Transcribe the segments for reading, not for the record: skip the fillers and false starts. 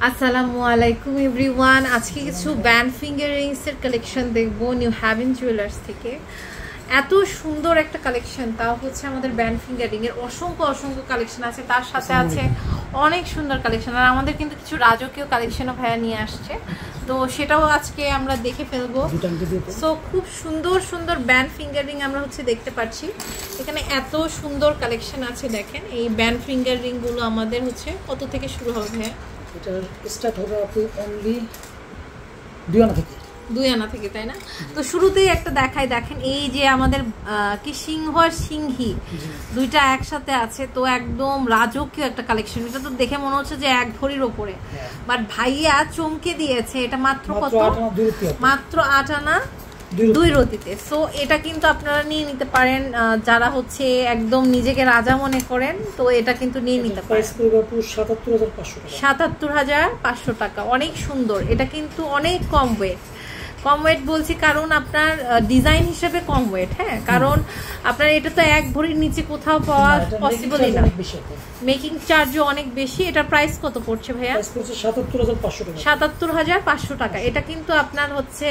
আসসালামু আলাইকুম এভরিওয়ান। আজকে কিছু ব্যান্ড ফিঙ্গার রিংসের কালেকশন দেখবো নিউ হ্যাভেন জুয়েলার্স থেকে। এত সুন্দর একটা কালেকশন, তাও হচ্ছে আমাদের ব্যান্ড ফিঙ্গার রিং এর অসংখ্য কালেকশন আছে, তার সাথে আছে অনেক সুন্দর কালেকশন। আর আমাদের কিন্তু কিছু রাজকীয় কালেকশনও ভাইয়া নিয়ে আসছে, তো সেটাও আজকে আমরা দেখে ফেলবো। সো খুব সুন্দর ব্যান্ড ফিঙ্গার রিং আমরা হচ্ছে দেখতে পাচ্ছি এখানে। এত সুন্দর কালেকশন আছে, দেখেন এই ব্যান্ড ফিঙ্গার রিং গুলো আমাদের হচ্ছে কত থেকে শুরু হবে ভাইয়া? এটা স্টার্ট হবে আপু অনলি 2 আনা থেকে। 2 আনা থেকে, তাই না? তো শুরুতেই একটা দেখাই, দেখেন এই যে আমাদের কি সিংহ আর সিংহী দুইটা একসাথে আছে, তো একদম রাজকীয় একটা কালেকশন। এটা তো দেখে মনে হচ্ছে যে 1 ভরির উপরে, বাট ভাইয়া চমকে দিয়েছে। এটা মাত্র কত? মাত্র 8 আনা 2 রতিতে। সো এটা কিন্তু আপনারা নিয়ে নিতে পারেন যারা হচ্ছে একদম নিজেকে রাজা মনে করেন, তো এটা কিন্তু নিয়ে নিতে পারেন। 77,500 টাকা। অনেক সুন্দর, এটা কিন্তু অনেক কম ওয়েট বলছি কারণ আপনার ডিজাইন হিসেবে কম ওয়েট। হ্যাঁ, কারণ আপনার এটা তো 1 ভরির নিচে কোথাও পাওয়া পসিবলই না, মেকিং চার্জও অনেক বেশি। এটার প্রাইস কত পড়ছে ভাইয়া? 77,500 টাকা। এটা কিন্তু আপনার হচ্ছে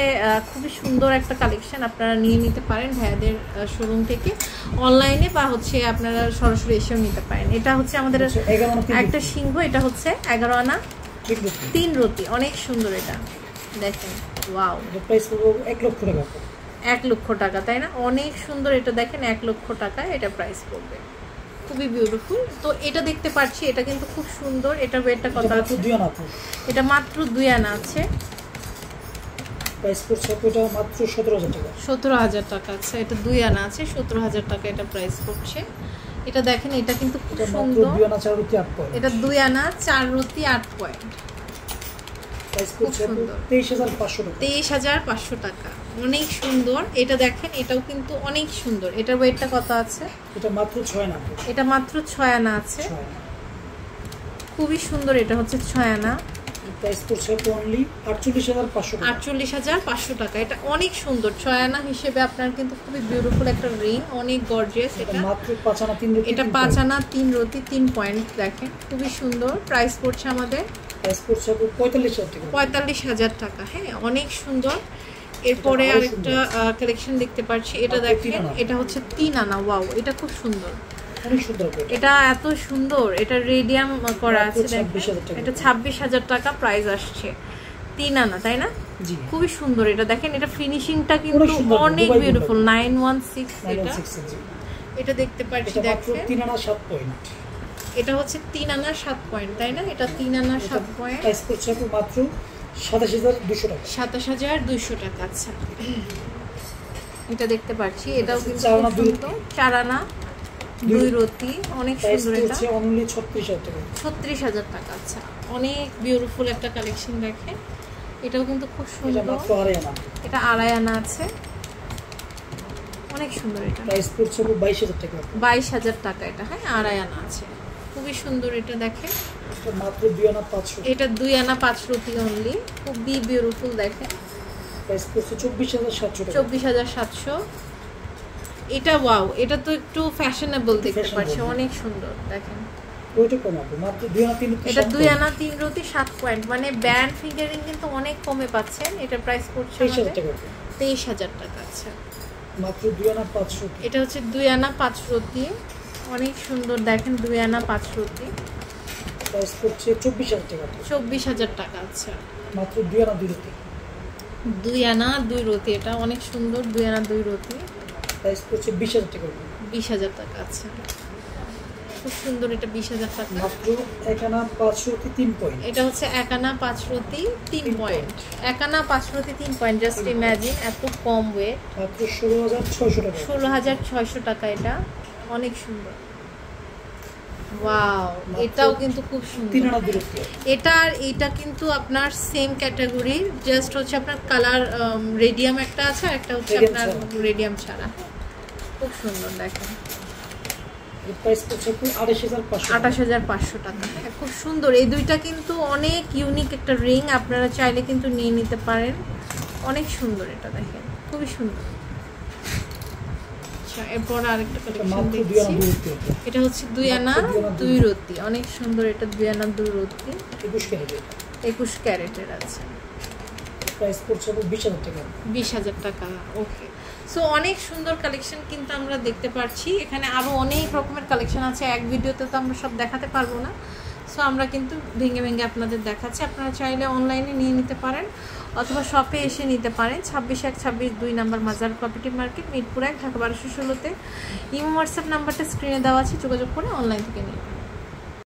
খুবই সুন্দর একটা কালেকশন, আপনারা নিয়ে নিতে পারেন ভাইয়াদের শোরুম থেকে, অনলাইনে বা হচ্ছে আপনারা সরাসরি এসেও নিতে পারেন। এটা হচ্ছে আমাদের একটা সিংহ, এটা হচ্ছে 11 আনা 3 রতি। অনেক সুন্দর, এটা দেখেন, ওয়াও। এটা প্রাইস পড়বে 1 লক্ষ টাকা। 1 লক্ষ টাকা, তাই না? অনেক সুন্দর, এটা দেখেন 1 লক্ষ টাকা এটা প্রাইস পড়বে, খুবই বিউটিফুল। তো এটা দেখতে পাচ্ছি, এটা কিন্তু খুব সুন্দর। এটা ওয়েটটা কত আছে? 2 আনা। এটা মাত্র 2 আনা আছে। প্রাইস পড়ছে এটা মাত্র 17,000 টাকা। 17,000 টাকা। আচ্ছা, এটা 2 আনা আছে, 17,000 টাকা এটা প্রাইস পড়ছে। এটা দেখেন, এটা কিন্তু খুব সুন্দর। 2 আনা 4 রতি 8 পয়েন্ট। এটা 2 আনা 4 রতি 8 পয়েন্ট। প্রাইস পড়ছে 23,500 টাকা। 23,500 টাকা। অনেক সুন্দর, এটা দেখেন, এটাও কিন্তু অনেক সুন্দর। এটার ওয়েটটা কত আছে? এটা মাত্র 6 আনা। এটা মাত্র 6 আনা আছে, খুবই সুন্দর। এটা হচ্ছে 6 আনা। প্রাইস পড়ছে অনলি 48,500 টাকা। 48,500 টাকা। এটা অনেক সুন্দর, 6 আনা হিসেবে আপনার কিন্তু খুবই বিউটিফুল একটা রিং, অনেক গর্জিয়াস। এটা মাত্র 5 আনা 3 রতি। এটা 5 আনা 3 রতি 3 পয়েন্ট। দেখেন, খুবই সুন্দর। প্রাইস পড়ছে আমাদের 45,000 টাকা। হ্যাঁ, অনেক সুন্দর। এরপরে আরেকটা কালেকশন দেখতে পাচ্ছি, এটা দেখেন, এটা হচ্ছে 3 আনা। ওয়াও, এটা খুব সুন্দর, অনেক সুন্দর। এটা এত সুন্দর, এটা রেডিয়াম করা আছে। এটা 26,000 টাকা প্রাইস আসছে। 3 আনা, তাই না? জি, খুবই সুন্দর। এটা দেখেন, এটা ফিনিশিংটা কিন্তু অনেক বিউটিফুল। 916 এটা দেখতে পাচ্ছি। দেখেন, 3 আনা 7 পয়েন্ট। এটা হচ্ছে 3 আনা 7 পয়েন্ট, তাই না? এটা 3 আনা 7 পয়েন্ট। প্রাইস পড়ছে মাত্র 27,200 টাকা। 27,200 টাকা। আচ্ছা, এটা দেখতে পাচ্ছি, এটাও কিন্তু 4 আনা 2 রতি। অনেক সুন্দর। এটা অনলি 36,000 টাকা। 36,000 টাকা। আচ্ছা, অনেক বিউটিফুল একটা কালেকশন। দেখেন, এটাও কিন্তু খুব সুন্দর। এটা মাত্র 2.5 আনা। এটা 2.5 আনা আছে, অনেক সুন্দর। এটা প্রাইস পড়ছে 22,000 টাকা। 22,000 টাকা। এটা হ্যাঁ, 2.5 আনা আছে, খুবই সুন্দর। এটা দেখেন, এটা মাত্র 2 আনা 500। এটা 2 আনা 5 রতি অনলি, খুবই বিউটিফুল। দেখেন, প্রাইস পড়ছে 24,700 টাকা। 24,700। এটা ওয়াও, এটা তো একটু ফ্যাশনেবল দেখতে পাচ্ছি, অনেক সুন্দর। দেখেন, ওইটা কম হবে, মাত্র 2 আনা 3 রতি। এটা 2 আনা 3 রতি 7 পয়েন্ট, মানে ব্যান্ড ফিঙ্গারিং কিন্তু অনেক কমে পাচ্ছেন। এটা প্রাইস পড়ছে 23,000 টাকা। 23,000 টাকা। আচ্ছা, মাত্র 2 আনা 500। এটা হচ্ছে 2 আনা 5 রতি, অনেক সুন্দর। দেখেন, 2 আনা 5 রতি। প্রাইস পড়ছে 24,000 টাকা। 24,000 টাকা। আচ্ছা, মাত্র 2 আনা 2 রতি। 2 আনা 2 রতি, এটা অনেক সুন্দর। 2 আনা 2 রতি, প্রাইস পড়ছে 20,000 টাকা। 20,000 টাকা। আচ্ছা, খুব সুন্দর। এটা 20,000 টাকা। মাত্র 1 আনা 5 রতি 3 পয়েন্ট। এটা হচ্ছে 1 আনা 5 রতি 3 পয়েন্ট। 1 আনা 5 রতি 3 পয়েন্ট। জাস্ট ইমাজিন, এত কম ওয়েট। মাত্র 16,600 টাকা। 16,600 টাকা। এটা অনেক সুন্দর। ওয়াও, এটাও কিন্তু খুব সুন্দর। 3 আনা 2 রতি। এটা কিন্তু আপনার সেম ক্যাটাগরি, জাস্ট হচ্ছে আপনার কালার রেডিয়াম একটা আছে, আর একটা হচ্ছে আপনার রেডিয়াম ছাড়া। খুব সুন্দর। দেখেন, প্রাইস পড়ছে 28,500। 28,500 টাকা। হ্যাঁ, খুব সুন্দর। এই দুইটা কিন্তু অনেক ইউনিক একটা রিং, আপনারা চাইলে কিন্তু নিয়ে নিতে পারেন। অনেক সুন্দর, এটা দেখেন, খুবই সুন্দর। আচ্ছা, এরপর আরেকটা কালেকশন দেখছি, এটা হচ্ছে 2 আনা 2 রতি। অনেক সুন্দর, এটা 2 আনা 2 রতি। 21 ক্যারেটের আছে, প্রাইস পড়ছে 20,000 টাকা। 20,000 টাকা। ওকে, সো অনেক সুন্দর কালেকশন কিন্তু আমরা দেখতে পাচ্ছি। এখানে আরও অনেক রকমের কালেকশন আছে, এক ভিডিওতে তো আমরা সব দেখাতে পারবো না। সো আমরা কিন্তু ভেঙে ভেঙে আপনাদের দেখাচ্ছি। আপনারা চাইলে অনলাইনে নিয়ে নিতে পারেন অথবা শপে এসে নিতে পারেন। 26/1-26 number Mazar property market, Mirpur 1, Dhaka 1216-তে। ইমো হোয়াটসঅ্যাপ নাম্বারটা স্ক্রিনে দেওয়া আছে, যোগাযোগ করে অনলাইন থেকে নিয়ে